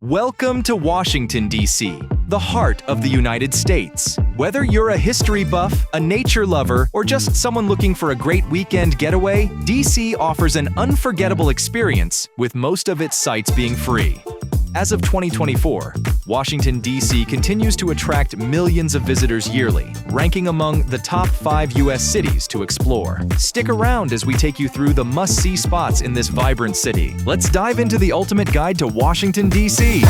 Welcome to Washington, D.C., the heart of the United States. Whether you're a history buff, a nature lover, or just someone looking for a great weekend getaway, D.C. offers an unforgettable experience, with most of its sites being free. As of 2024, Washington, D.C. continues to attract millions of visitors yearly, ranking among the top 5 U.S. cities to explore. Stick around as we take you through the must-see spots in this vibrant city. Let's dive into the ultimate guide to Washington, D.C.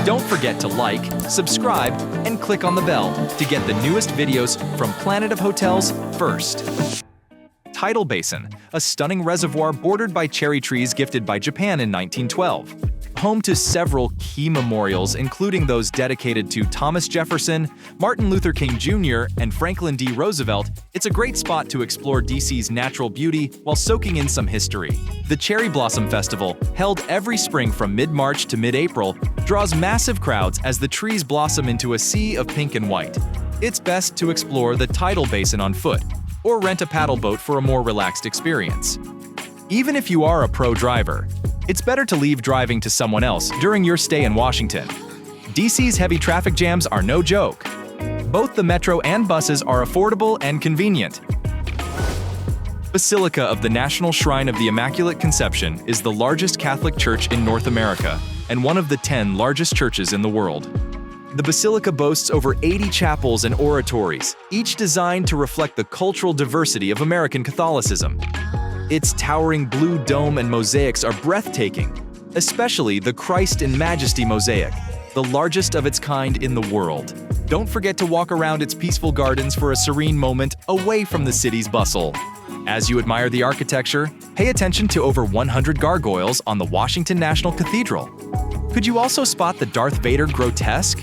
Don't forget to like, subscribe, and click on the bell to get the newest videos from Planet of Hotels first. Tidal Basin, a stunning reservoir bordered by cherry trees gifted by Japan in 1912. Home to several key memorials, including those dedicated to Thomas Jefferson, Martin Luther King Jr., and Franklin D. Roosevelt, it's a great spot to explore DC's natural beauty while soaking in some history. The Cherry Blossom Festival, held every spring from mid-March to mid-April, draws massive crowds as the trees blossom into a sea of pink and white. It's best to explore the Tidal Basin on foot, or rent a paddle boat for a more relaxed experience. Even if you are a pro driver, it's better to leave driving to someone else during your stay in Washington. DC's heavy traffic jams are no joke. Both the metro and buses are affordable and convenient. Basilica of the National Shrine of the Immaculate Conception is the largest Catholic church in North America and one of the 10 largest churches in the world. The Basilica boasts over 80 chapels and oratories, each designed to reflect the cultural diversity of American Catholicism. Its towering blue dome and mosaics are breathtaking, especially the Christ and Majesty mosaic, the largest of its kind in the world. Don't forget to walk around its peaceful gardens for a serene moment away from the city's bustle. As you admire the architecture, pay attention to over 100 gargoyles on the Washington National Cathedral. Could you also spot the Darth Vader grotesque?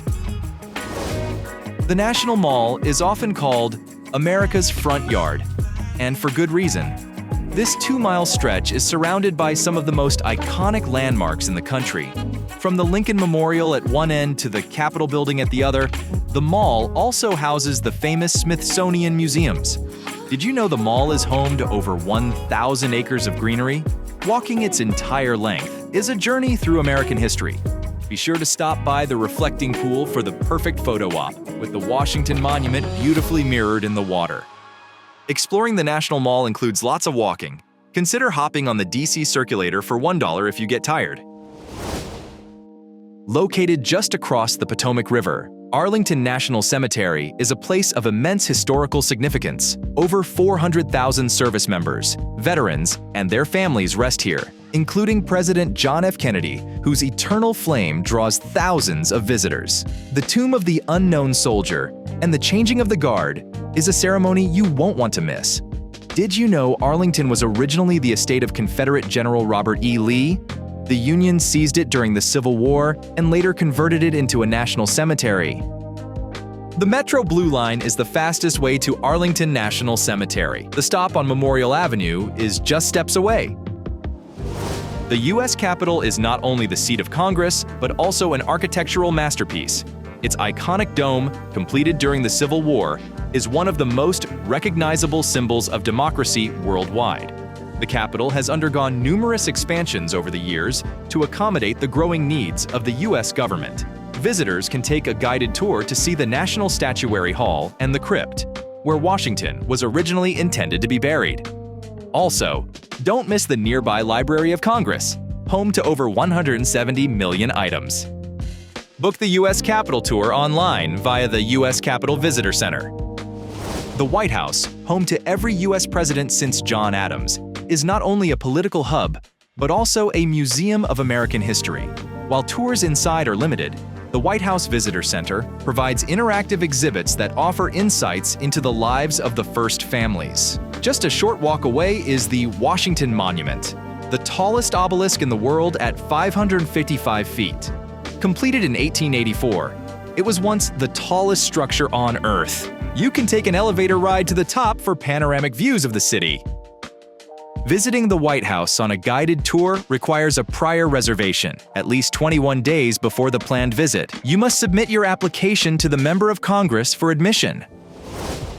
The National Mall is often called America's front yard, and for good reason. This 2-mile stretch is surrounded by some of the most iconic landmarks in the country. From the Lincoln Memorial at one end to the Capitol Building at the other, the mall also houses the famous Smithsonian museums. Did you know the mall is home to over 1,000 acres of greenery? Walking its entire length is a journey through American history. Be sure to stop by the reflecting pool for the perfect photo op, with the Washington Monument beautifully mirrored in the water. Exploring the National Mall includes lots of walking. Consider hopping on the DC Circulator for $1 if you get tired. Located just across the Potomac River, Arlington National Cemetery is a place of immense historical significance. Over 400,000 service members, veterans, and their families rest here, including President John F. Kennedy, whose eternal flame draws thousands of visitors. The Tomb of the Unknown Soldier and the Changing of the Guard is a ceremony you won't want to miss. Did you know Arlington was originally the estate of Confederate General Robert E. Lee? The Union seized it during the Civil War and later converted it into a national cemetery. The Metro Blue Line is the fastest way to Arlington National Cemetery. The stop on Memorial Avenue is just steps away. The U.S. Capitol is not only the seat of Congress, but also an architectural masterpiece. Its iconic dome, completed during the Civil War, is one of the most recognizable symbols of democracy worldwide. The Capitol has undergone numerous expansions over the years to accommodate the growing needs of the U.S. government. Visitors can take a guided tour to see the National Statuary Hall and the crypt, where Washington was originally intended to be buried. Also, don't miss the nearby Library of Congress, home to over 170 million items. Book the U.S. Capitol Tour online via the U.S. Capitol Visitor Center. The White House, home to every U.S. president since John Adams, is not only a political hub, but also a museum of American history. While tours inside are limited, the White House Visitor Center provides interactive exhibits that offer insights into the lives of the first families. Just a short walk away is the Washington Monument, the tallest obelisk in the world at 555 feet. Completed in 1884, it was once the tallest structure on Earth. You can take an elevator ride to the top for panoramic views of the city. Visiting the White House on a guided tour requires a prior reservation, at least 21 days before the planned visit. You must submit your application to the Member of Congress for admission.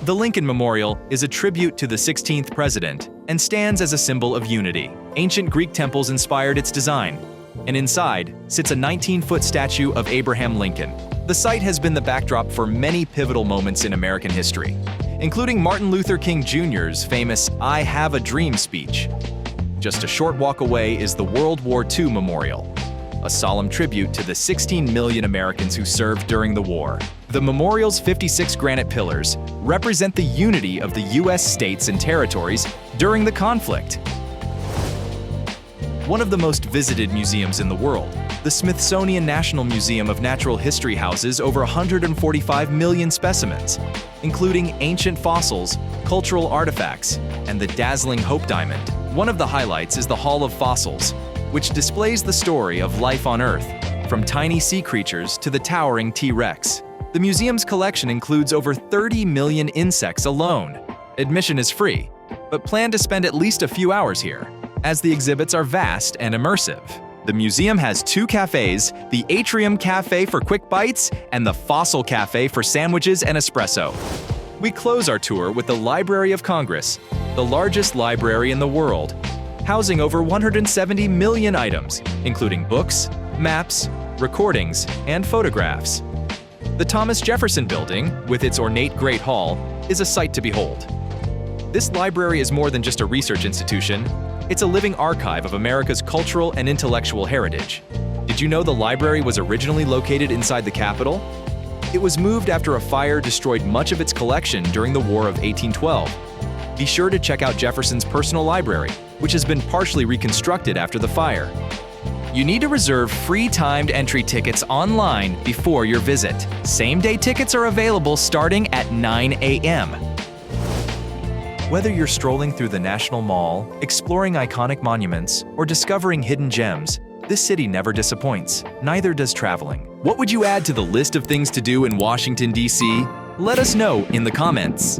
The Lincoln Memorial is a tribute to the 16th president and stands as a symbol of unity. Ancient Greek temples inspired its design, and inside sits a 19-foot statue of Abraham Lincoln. The site has been the backdrop for many pivotal moments in American history, including Martin Luther King Jr.'s famous "I Have a Dream" speech. Just a short walk away is the World War II Memorial, a solemn tribute to the 16 million Americans who served during the war. The memorial's 56 granite pillars represent the unity of the U.S. states and territories during the conflict. One of the most visited museums in the world, the Smithsonian National Museum of Natural History houses over 145 million specimens, including ancient fossils, cultural artifacts, and the dazzling Hope Diamond. One of the highlights is the Hall of Fossils, which displays the story of life on Earth, from tiny sea creatures to the towering T-Rex. The museum's collection includes over 30 million insects alone. Admission is free, but plan to spend at least a few hours here, as the exhibits are vast and immersive. The museum has 2 cafes, the Atrium Cafe for quick bites and the Fossil Cafe for sandwiches and espresso. We close our tour with the Library of Congress, the largest library in the world, housing over 170 million items, including books, maps, recordings, and photographs. The Thomas Jefferson Building, with its ornate Great Hall, is a sight to behold. This library is more than just a research institution. It's a living archive of America's cultural and intellectual heritage. Did you know the library was originally located inside the Capitol? It was moved after a fire destroyed much of its collection during the War of 1812. Be sure to check out Jefferson's personal library, which has been partially reconstructed after the fire. You need to reserve free timed entry tickets online before your visit. Same-day tickets are available starting at 9 a.m. Whether you're strolling through the National Mall, exploring iconic monuments, or discovering hidden gems, this city never disappoints. Neither does traveling. What would you add to the list of things to do in Washington, D.C.? Let us know in the comments.